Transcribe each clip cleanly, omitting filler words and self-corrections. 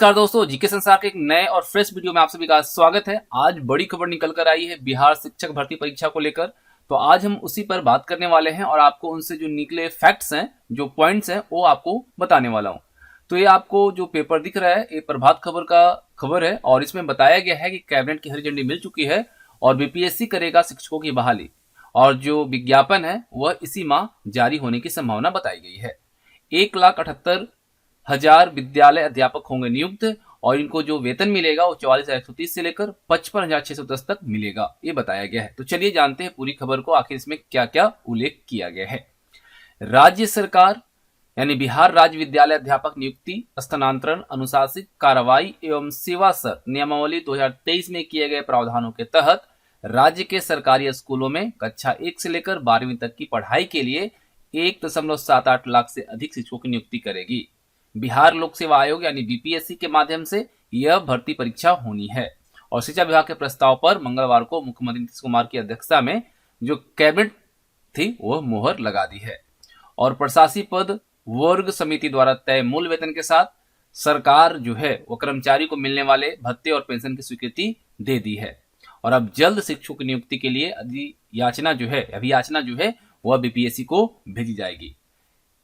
नमस्कार दोस्तों, जीके संसार के एक नए और फ्रेश वीडियो में आप सभी का स्वागत है। आज बड़ी खबर निकल कर आई है बिहार शिक्षक भर्ती परीक्षा को लेकर। तो आज हम उसी पर बात करने वाले हैं और आपको उनसे जो निकले फैक्ट्स हैं, जो पॉइंट्स हैं, वो आपको बताने वाला हूं। तो ये आपको जो पेपर दिख रहा है, ये प्रभात खबर का खबर है और इसमें बताया गया है कि कैबिनेट की हरी झंडी मिल चुकी है और बीपीएससी करेगा शिक्षकों की बहाली और जो विज्ञापन है वह इसी माह जारी होने की संभावना बताई गई है। 1,78,000 विद्यालय अध्यापक होंगे नियुक्त और इनको जो वेतन मिलेगा वो 44,130 से लेकर 55,610 तक मिलेगा, ये बताया गया है। तो चलिए जानते हैं पूरी खबर को, आखिर इसमें क्या क्या उल्लेख किया गया है। राज्य सरकार यानी बिहार राज्य विद्यालय अध्यापक नियुक्ति, स्थानांतरण, अनुशासित कार्रवाई एवं सेवा सर नियमावली 2023 में किए गए प्रावधानों के तहत राज्य के सरकारी स्कूलों में कक्षा 1 से लेकर 12वीं तक की पढ़ाई के लिए 1.78 लाख से अधिक शिक्षकों की नियुक्ति करेगी। बिहार लोक सेवा आयोग यानी बीपीएससी के माध्यम से यह भर्ती परीक्षा होनी है और शिक्षा विभाग के प्रस्ताव पर मंगलवार को मुख्यमंत्री नीतीश कुमार की अध्यक्षता में जो कैबिनेट थी वह मोहर लगा दी है और प्रशासी पद वर्ग समिति द्वारा तय मूल वेतन के साथ सरकार जो है वो कर्मचारी को मिलने वाले भत्ते और पेंशन की स्वीकृति दे दी है और अब जल्द शिक्षकों की नियुक्ति के लिए अभियाचना जो है वह बीपीएससी को भेजी जाएगी।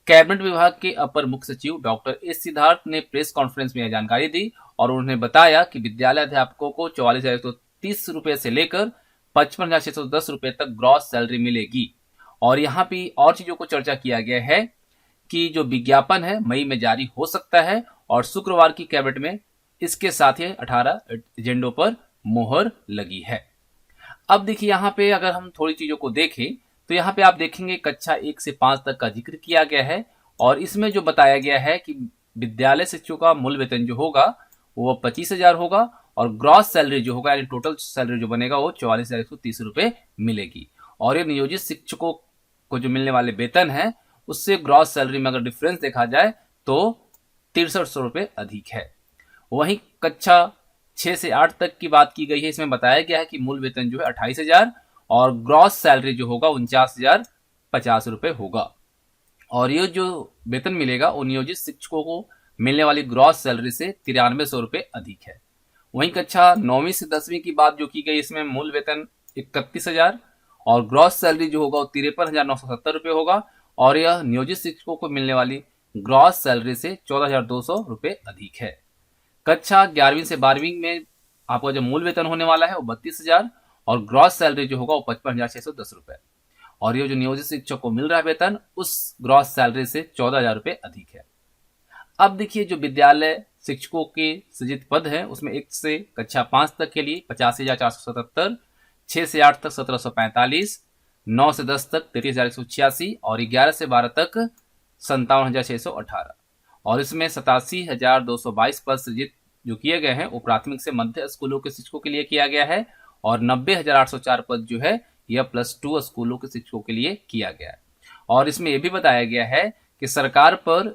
कैबिनेट विभाग के अपर मुख्य सचिव डॉक्टर एस सिद्धार्थ ने प्रेस कॉन्फ्रेंस में यह जानकारी दी और उन्होंने बताया कि विद्यालय अध्यापकों को 44,130 रुपए से लेकर 55,610 रुपए तक ग्रॉस सैलरी मिलेगी। और यहाँ पे और चीजों को चर्चा किया गया है कि जो विज्ञापन है मई में जारी हो सकता है और शुक्रवार की कैबिनेट में इसके साथ ही 18 एजेंडों पर मोहर लगी है। अब देखिए यहाँ पे अगर हम थोड़ी चीजों को देखें तो यहाँ पे आप देखेंगे कक्षा 1 से 5 तक का जिक्र किया गया है और इसमें जो बताया गया है कि विद्यालय शिक्षकों का मूल वेतन जो होगा वो 25,000 होगा और ग्रॉस सैलरी जो होगा यानी टोटल सैलरी जो बनेगा वो 44,130 रुपए मिलेगी। और ये नियोजित शिक्षकों को जो मिलने वाले वेतन है उससे ग्रॉस सैलरी में अगर डिफरेंस देखा जाए तो 6300 रुपए अधिक है। वहीं कक्षा 6 से 8 तक की बात की गई है, इसमें बताया गया है कि मूल वेतन जो है 28,000 और ग्रॉस सैलरी जो होगा 49,050 रुपए होगा और ये जो वेतन मिलेगा वो नियोजित शिक्षकों को मिलने वाली ग्रॉस सैलरी से 9300 रुपए अधिक है। वहीं कक्षा 9वीं से 10वीं की बात जो की गई, इसमें मूल वेतन 31,000 और ग्रॉस सैलरी जो होगा वो 53,970 रुपए होगा और यह नियोजित शिक्षकों को मिलने वाली ग्रॉस सैलरी से 14,200 रुपए अधिक है। कक्षा 11वीं से 12वीं में आपका जो मूल वेतन होने वाला है वो 32,000 और ग्रॉस सैलरी जो होगा वो 55,610 रुपए और ये जो नियोजित शिक्षक को मिल रहा है वेतन उस ग्रॉस सैलरी से 14,000 रुपए अधिक है। अब देखिए जो विद्यालय शिक्षकों के सृजित पद है उसमें 1 से कक्षा 5 तक के लिए 85,477, 6 से 8 तक 1,745, 9 से 10 तक 33,186 और 11 से 12 तक 57,618 और इसमें 87,222 पद सृजित जो किए गए हैं वो प्राथमिक से मध्य स्कूलों के शिक्षकों के लिए किया गया है और 90,804 पद जो है यह +2 स्कूलों के शिक्षकों के लिए किया गया है। और इसमें यह भी बताया गया है कि सरकार पर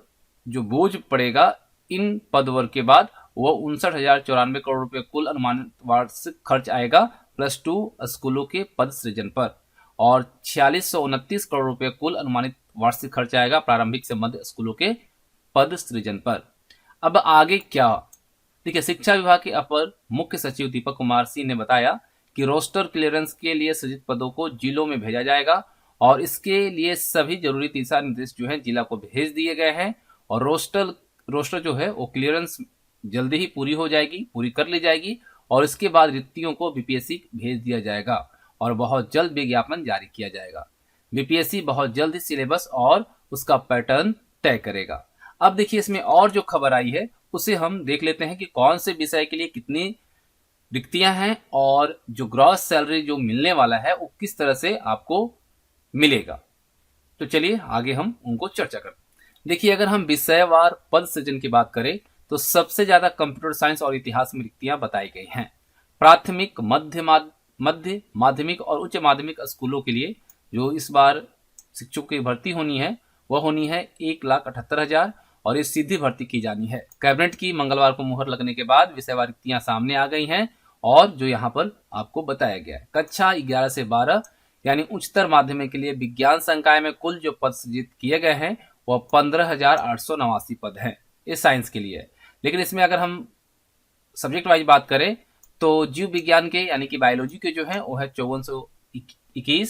जो बोझ पड़ेगा इन पद वर्ग के बाद वो 59,094 करोड़ रुपए कुल अनुमानित वार्षिक खर्च आएगा +2 स्कूलों के पद सृजन पर और 4629 करोड़ रुपए कुल अनुमानित वार्षिक खर्च आएगा प्रारंभिक से मध्य स्कूलों के पद सृजन पर। अब आगे क्या, देखिए शिक्षा विभाग के अपर मुख्य सचिव दीपक कुमार सिंह ने बताया कि रोस्टर क्लियरेंस के लिए सृजित पदों को जिलों में भेजा जाएगा और इसके लिए सभी जरूरी दिशा निर्देश जो है जिला को भेज दिए गए हैं और रोस्टर जो है वो क्लियरेंस जल्दी ही पूरी कर ली जाएगी और इसके बाद रिक्तियों को बीपीएससी भेज दिया जाएगा और बहुत जल्द विज्ञापन जारी किया जाएगा। बीपीएससी बहुत जल्द ही सिलेबस और उसका पैटर्न तय करेगा। अब देखिए इसमें और जो खबर आई है उसे हम देख लेते हैं कि कौन से विषय के लिए कितनी रिक्तियां हैं और जो ग्रॉस सैलरी जो मिलने वाला है वो किस तरह से आपको मिलेगा। तो चलिए आगे हम उनको चर्चा करते हैं। देखिए अगर हम विषयवार पद सृजन की बात करें तो सबसे ज्यादा कंप्यूटर साइंस और इतिहास में रिक्तियां बताई गई हैं। प्राथमिक, मध्य माध्यमिक और उच्च माध्यमिक स्कूलों के लिए जो इस बार शिक्षकों की भर्ती होनी है वह होनी है 1,78,000 और ये सीधी भर्ती की जानी है। कैबिनेट की मंगलवार को मुहर लगने के बाद विषयवार रिक्तियां सामने आ गई हैं और जो यहाँ पर आपको बताया गया है। कक्षा 11 से 12 यानी उच्चतर माध्यमिक के लिए विज्ञान संकाय में कुल जो पद सृजित किए गए हैं वह 15,889 पद हैं, ये साइंस के लिए। लेकिन इसमें अगर हम सब्जेक्ट वाइज बात करें तो जीव विज्ञान के यानी कि बायोलॉजी के जो है वो है 5421,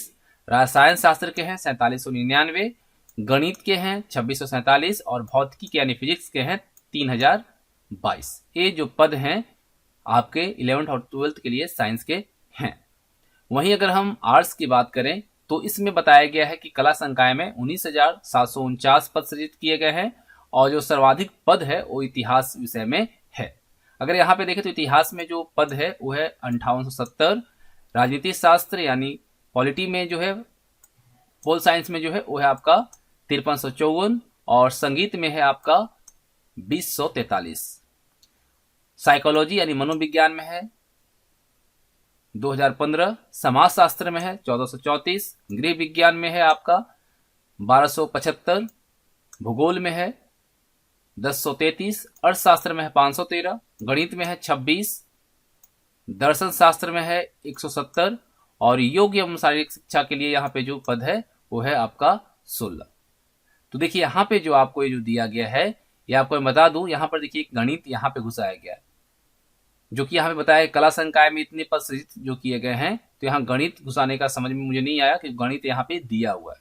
रसायन शास्त्र के हैं 4799, गणित के हैं 2647 और भौतिकी यानी फिजिक्स के हैं 3022। ये जो पद हैं आपके 11th और 12th के लिए साइंस के हैं। वहीं अगर हम आर्ट्स की बात करें तो इसमें बताया गया है कि कला संकाय में 19,749 पद सृजित किए गए हैं और जो सर्वाधिक पद है वो इतिहास विषय में है। अगर यहाँ पे देखें तो इतिहास में जो पद है वो है 5870, राजनीति शास्त्र यानी पॉलिटी में जो है पोल साइंस में जो है वो है आपका 5354 और संगीत में है आपका 2043, साइकोलॉजी यानी मनोविज्ञान में है 2015, समाज शास्त्र में है 1434, गृह विज्ञान में है आपका 1275, भूगोल में है 1033, अर्थशास्त्र में है 513, गणित में है 26, दर्शन शास्त्र में है 170 और योग एवं शारीरिक शिक्षा के लिए यहाँ पे जो पद है वो है आपका 16। तो देखिए यहाँ पे जो आपको ये जो दिया गया है ये आपको मैं बता दूं, यहाँ पर देखिए गणित यहाँ पे घुसाया गया है, जो कि यहाँ पे बताया कला संकाय में इतने पद सृजित जो किए गए हैं। तो यहाँ गणित घुसाने का समझ में मुझे नहीं आया कि गणित यहाँ पे दिया हुआ है।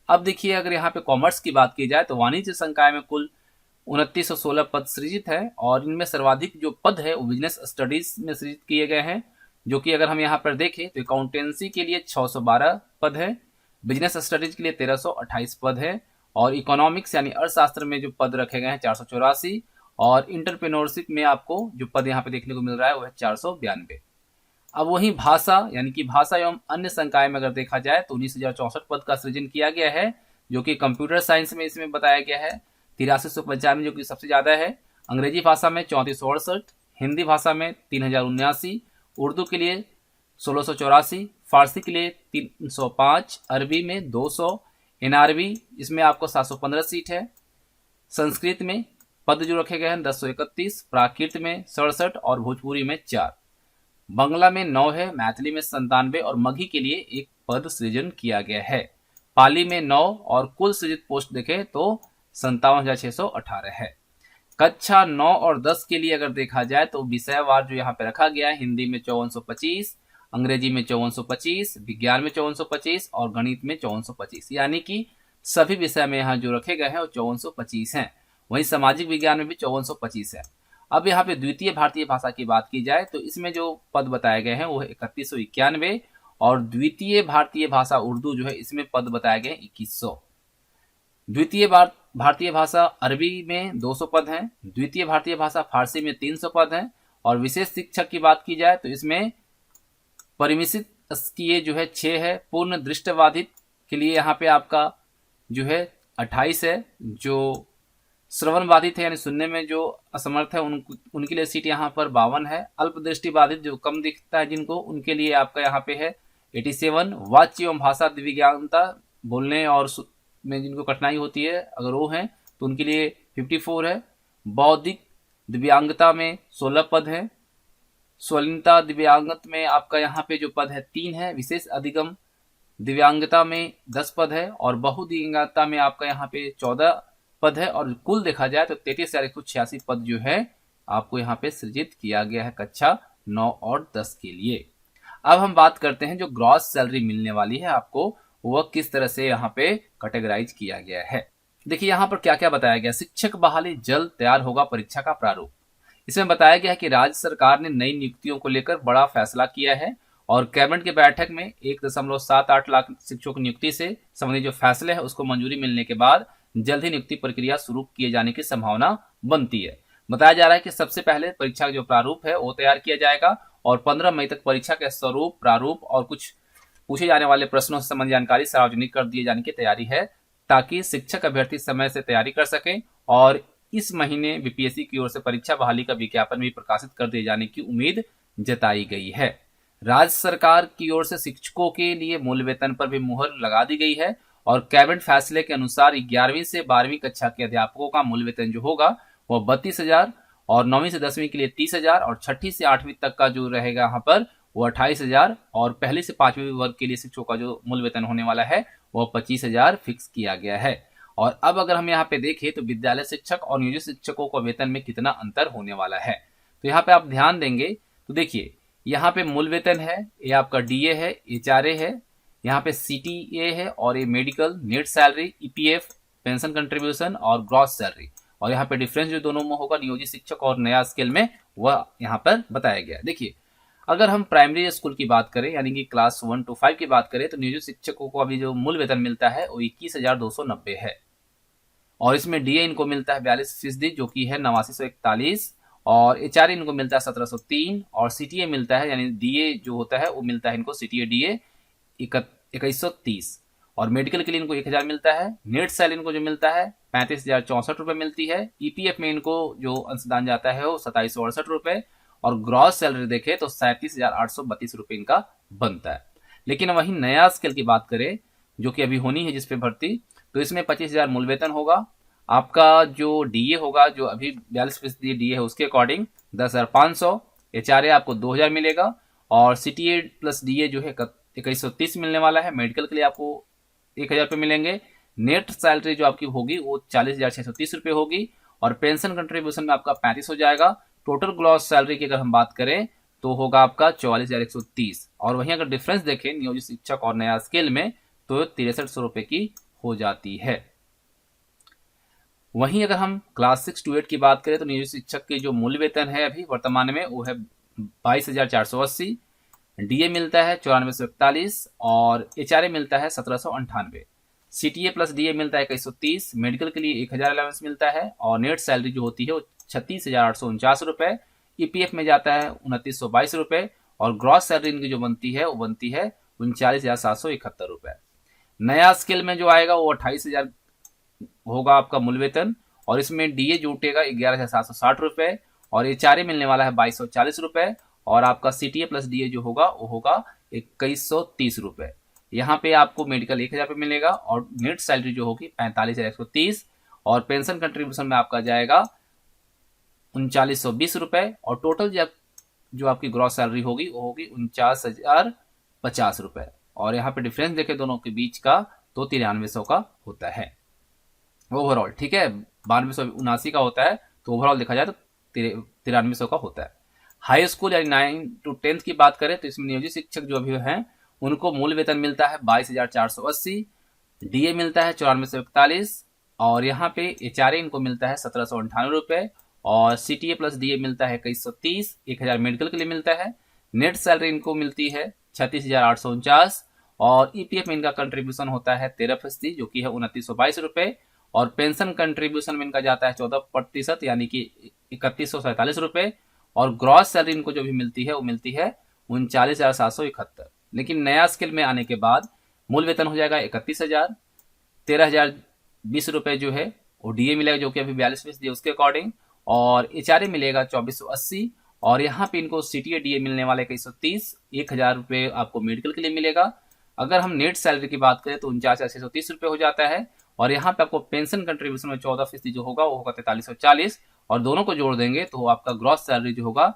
अब देखिए अगर यहाँ पे कॉमर्स की बात की जाए तो वाणिज्य संकाय में कुल 2916 पद सृजित है और इनमें सर्वाधिक जो पद है वो बिजनेस स्टडीज में सृजित किए गए हैं, जो कि अगर हम यहाँ पर देखें तो अकाउंटेंसी के लिए 612 पद है, बिजनेस स्टडीज के लिए 1328 पद है और इकोनॉमिक्स यानी अर्थशास्त्र में जो पद रखे गए हैं 484 और इंटरप्रेन्योरशिप में आपको जो पद यहाँ पे देखने को मिल रहा है वो है 492। अब वहीं भाषा यानी कि भाषा एवं अन्य संकाय में अगर देखा जाए तो 19,064 पद का सृजन किया गया है, जो कि कंप्यूटर साइंस में इसमें बताया गया है 8395 जो कि सबसे ज्यादा है, अंग्रेजी भाषा में 3468, हिंदी भाषा में 3079, उर्दू के लिए 1684, फारसी के लिए 305, अरबी में 200, एनआरबी इसमें आपको 715 सीट है, संस्कृत में पद जो रखे गए हैं 1031, प्राकृत में 67 और भोजपुरी में 4, बंगला में 9 है, मैथिली में 97 और मगही के लिए 1 पद सृजन किया गया है, पाली में 9 और कुल सृजित पोस्ट देखें तो 57,618 है। कक्षा 9 और 10 के लिए अगर देखा जाए तो विषयवार जो यहाँ पे रखा गया है, हिंदी में 5425, अंग्रेजी में 5425, विज्ञान में 5425 और गणित में 5425, यानी कि सभी विषय में यहाँ जो रखे गए हैं वो 5425 हैं। वहीं सामाजिक विज्ञान में भी 5425 है। अब यहाँ पे द्वितीय भारतीय भाषा की बात की जाए तो इसमें जो पद बताए गए हैं वो है 3191 और द्वितीय भारतीय भाषा उर्दू जो है इसमें पद बताए गए 2100। द्वितीय भारतीय भाषा अरबी में 200 पद हैं, द्वितीय भारतीय भाषा फारसी में 300 पद हैं और विशेष शिक्षक की बात की जाए तो इसमें परिमिश्रित की जो है 6 है, पूर्ण दृष्टिबाधित के लिए यहाँ पे आपका जो है 28 है, जो श्रवण बाधित है यानी सुनने में जो असमर्थ है उनके लिए सीट यहाँ पर 52 है, अल्प दृष्टि बाधित जो कम दिखता है जिनको उनके लिए आपका यहाँ पे है 87, वाच्य एवं भाषा दिव्यांगता बोलने और में जिनको कठिनाई होती है अगर वो है तो उनके लिए 54 है, बौद्धिक दिव्यांगता में 16 पद है, स्वलिनता दिव्यांगत में आपका यहाँ पे जो पद है 3 है, विशेष अधिगम दिव्यांगता में 10 पद है और बहुदिव्यांगता में आपका यहाँ पे 14 पद है और कुल देखा जाए तो 33,186 पद जो है आपको यहाँ पे सृजित किया गया है कक्षा 9 और 10 के लिए। अब हम बात करते हैं जो ग्रॉस सैलरी मिलने वाली है आपको वह किस तरह से यहाँ पे कैटेगराइज किया गया है। देखिए यहाँ पर क्या क्या बताया गया। शिक्षक बहाली जल्द तैयार होगा परीक्षा का प्रारूप। इसमें बताया गया है कि राज्य सरकार ने नई नियुक्तियों को लेकर बड़ा फैसला किया है और कैबिनेट की बैठक में 1.78 लाख शिक्षकों की नियुक्ति से संबंधित जो फैसले है उसको मंजूरी मिलने के बाद जल्द ही नियुक्ति प्रक्रिया शुरू किए जाने की संभावना बनती है। बताया जा रहा है कि सबसे पहले परीक्षा का जो प्रारूप है वो तैयार किया जाएगा और 15 मई तक परीक्षा के स्वरूप, प्रारूप और कुछ पूछे जाने वाले प्रश्नों से संबंधित जानकारी सार्वजनिक कर दिए जाने की तैयारी है ताकि शिक्षक अभ्यर्थी समय से तैयारी कर सकें और इस महीने बीपीएससी की ओर से परीक्षा बहाली का विज्ञापन भी प्रकाशित कर दिए जाने की उम्मीद जताई गई है। राज्य सरकार की ओर से शिक्षकों के लिए मूल वेतन पर भी मुहर लगा दी गई है और कैबिनेट फैसले के अनुसार 11वीं से 12वीं कक्षा के अध्यापकों का मूल वेतन जो होगा वह 32,000 और 9वीं से 10वीं के लिए 30,000 और 6ठी से 8वीं तक का जो रहेगा यहाँ पर वो 28,000 और पहली से 5वीं वर्ग के लिए शिक्षकों का जो मूल वेतन होने वाला है वह 25,000 फिक्स किया गया है। और अब अगर हम यहाँ पे देखें तो विद्यालय शिक्षक और नियोजित शिक्षकों का वेतन में कितना अंतर होने वाला है। तो यहाँ पे आप ध्यान देंगे तो देखिए यहाँ पे मूल वेतन है, ये आपका डीए है, एचआरए है, यहाँ पे सीटीए है और ये medical, net salary, EPF, pension contribution और ग्रॉस सैलरी। और यहाँ पे डिफरेंस जो दोनों में होगा नियोजित शिक्षक और नया स्केल में, वह यहाँ पर बताया गया। देखिए अगर हम प्राइमरी स्कूल की बात करें यानी कि क्लास 1 to 5 की बात करें तो नियोजित शिक्षकों को अभी जो मूल वेतन मिलता है वो 21,290 है और इसमें डीए इनको मिलता है 42% जो कि है 8941 और एचआरए इनको मिलता है 1703 और सीटीए मिलता है यानी डीए जो होता है वो मिलता है इनको सीटीए डीए 2130 और मेडिकल के लिए इनको 1000 मिलता है। नेट सैलरी इनको जो मिलता है 35,064 रुपए मिलती है। ईपीएफ में इनको जो अंशदान जाता है वो 2768 रुपए और ग्रॉस सैलरी देखे तो 37,832 रुपए इनका बनता है। लेकिन वहीं नया स्केल की बात करें जो कि अभी होनी है जिसपे भर्ती, तो इसमें 25,000 मूल वेतन होगा। आपका जो डीए होगा जो अभी 42% डीए है उसके अकॉर्डिंग 10,500, एचआरए आपको 2,000 मिलेगा और सीटीए प्लस डीए जो है 2130 मिलने वाला है। मेडिकल के लिए आपको 1,000 रुपये मिलेंगे। नेट सैलरी जो आपकी होगी वो 40,630 रुपये होगी और पेंशन कंट्रीब्यूशन में आपका 35 हो जाएगा। टोटल ग्रॉस सैलरी की अगर हम बात करें तो होगा आपका 44,130 और वहीं अगर डिफरेंस देखें नियोजित शिक्षक और नया स्केल में तो 6300 रुपये की हो जाती है। वहीं अगर हम क्लास 6 to 8 की बात करें तो नियोजित शिक्षक के जो मूल वेतन है अभी वर्तमान में वो है 22,480, डीए मिलता है 9441 और एचआरए मिलता है 1798, सीटीए प्लस डीए मिलता है 2130, मेडिकल के लिए 1000 अलाउंस मिलता है और नेट सैलरी जो होती है वो 36,849 रुपए, ईपीएफ में जाता है 2922 रुपए और ग्रॉस सैलरी इनकी जो बनती है वो बनती है 39,771 रुपए। नया स्केल में जो आएगा वो 28,000 होगा आपका मूल वेतन और इसमें डीए जुटेगा 11,760 रुपए और एचआरए मिलने वाला है 2240 रुपए और आपका सीटीए प्लस डीए जो होगा वो होगा 2130 रुपए। यहाँ पे आपको मेडिकल 1,000 रुपये मिलेगा और नेट सैलरी जो होगी 45,130 और पेंशन कंट्रीब्यूशन में आपका जाएगा 3920 रुपए और टोटल जो आपकी ग्रॉस सैलरी होगी वो होगी 49,050 रुपए और यहाँ पे डिफरेंस देखें दोनों के बीच का तो 9300 का होता है ओवरऑल। ठीक है, 9279 का होता है तो ओवरऑल देखा जाए तो 9300 का होता है। हाई स्कूल यानी 9 to 10 की बात करें तो इसमें नियोजित शिक्षक जो अभी हैं उनको मूल वेतन मिलता है 22,480, डीए मिलता है 9441 और यहाँ पे एचआरए इनको मिलता है 1798 रुपए और सीटीए प्लस डीए मिलता है 2130, 1000 मेडिकल के लिए मिलता है। नेट सैलरी इनको मिलती है 36,849 और ईपीएफ में इनका कंट्रीब्यूशन होता है 13% जो कि है 2922 रुपए और पेंशन कंट्रीब्यूशन में इनका जाता है 14% यानी कि 3147 रुपए और ग्रॉस सैलरी इनको जो भी मिलती है वो मिलती है 39,771। लेकिन नया स्केल में आने के बाद मूल वेतन हो जाएगा 31,000, 13,020 रुपए जो है वो डीए मिलेगा जो कि अभी 42% उसके अकॉर्डिंग और एचआरए मिलेगा 2480 और यहाँ पे इनको सीटीए डीए मिलने वाले 2130, 1,000 रुपये आपको मेडिकल के लिए मिलेगा। अगर हम नेट सैलरी की बात करें तो 49,630 रुपये हो जाता है और यहाँ पे आपको पेंशन कंट्रीब्यूशन में 14% जो होगा वो होगा 4340 और दोनों को जोड़ देंगे तो आपका ग्रॉस सैलरी जो होगा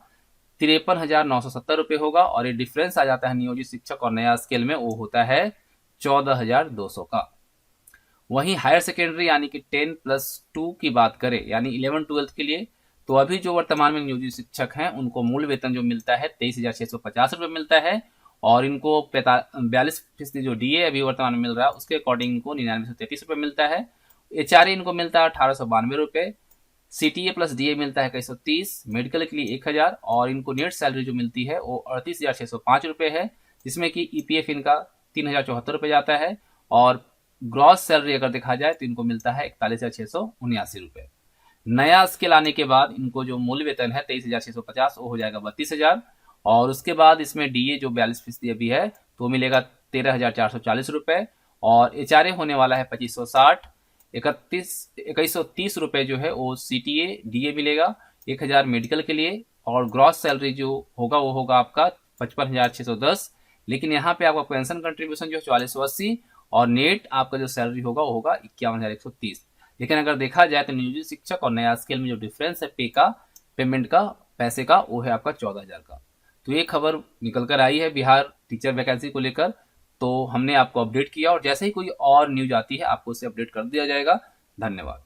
53,970 रुपये होगा और ये डिफरेंस आ जाता है नियोजित शिक्षक और नया स्केल में वो होता है 14,200 का। वहीं हायर सेकेंडरी यानी कि 10+2 की बात करें यानी 11-12 के लिए तो अभी जो वर्तमान में नियोजित शिक्षक हैं उनको मूल वेतन जो मिलता है 23,650 रुपये मिलता है और इनको 42% जो डीए अभी वर्तमान में मिल रहा है उसके अकॉर्डिंग इनको 9933 रुपये मिलता है। एचआरए इनको मिलता है 1892 रुपये, सीटीए प्लस डीए मिलता है 2130, मेडिकल के लिए 1,000 और इनको नेट सैलरी जो मिलती है वो 38,605 रुपये है जिसमें कि ईपीएफ इनका 3,074 रुपये जाता है और ग्रॉस सैलरी अगर देखा जाए तो इनको मिलता है 41,679 रुपये। नया स्केल आने के बाद इनको जो मूल वेतन है 23,650 वो हो जाएगा 32,000 और उसके बाद इसमें डीए जो 42% अभी है तो मिलेगा 13,440 रुपये और एचआरए होने वाला है 2560, 2130 रुपये जो है वो सीटीए डीए मिलेगा, 1,000 मेडिकल के लिए और ग्रॉस सैलरी जो होगा वो होगा आपका 55,610। लेकिन यहाँ पे आपका पेंशन कंट्रीब्यूशन जो 4480 और नेट आपका जो सैलरी होगा वो होगा 51,130। लेकिन अगर देखा जाए तो नियोजित शिक्षक और नया स्केल में जो डिफरेंस है पेमेंट का पैसे का वो है आपका 14,000 का। तो ये खबर निकल कर आई है बिहार टीचर वैकेंसी को लेकर, तो हमने आपको अपडेट किया और जैसे ही कोई और न्यूज आती है आपको उसे अपडेट कर दिया जाएगा। धन्यवाद।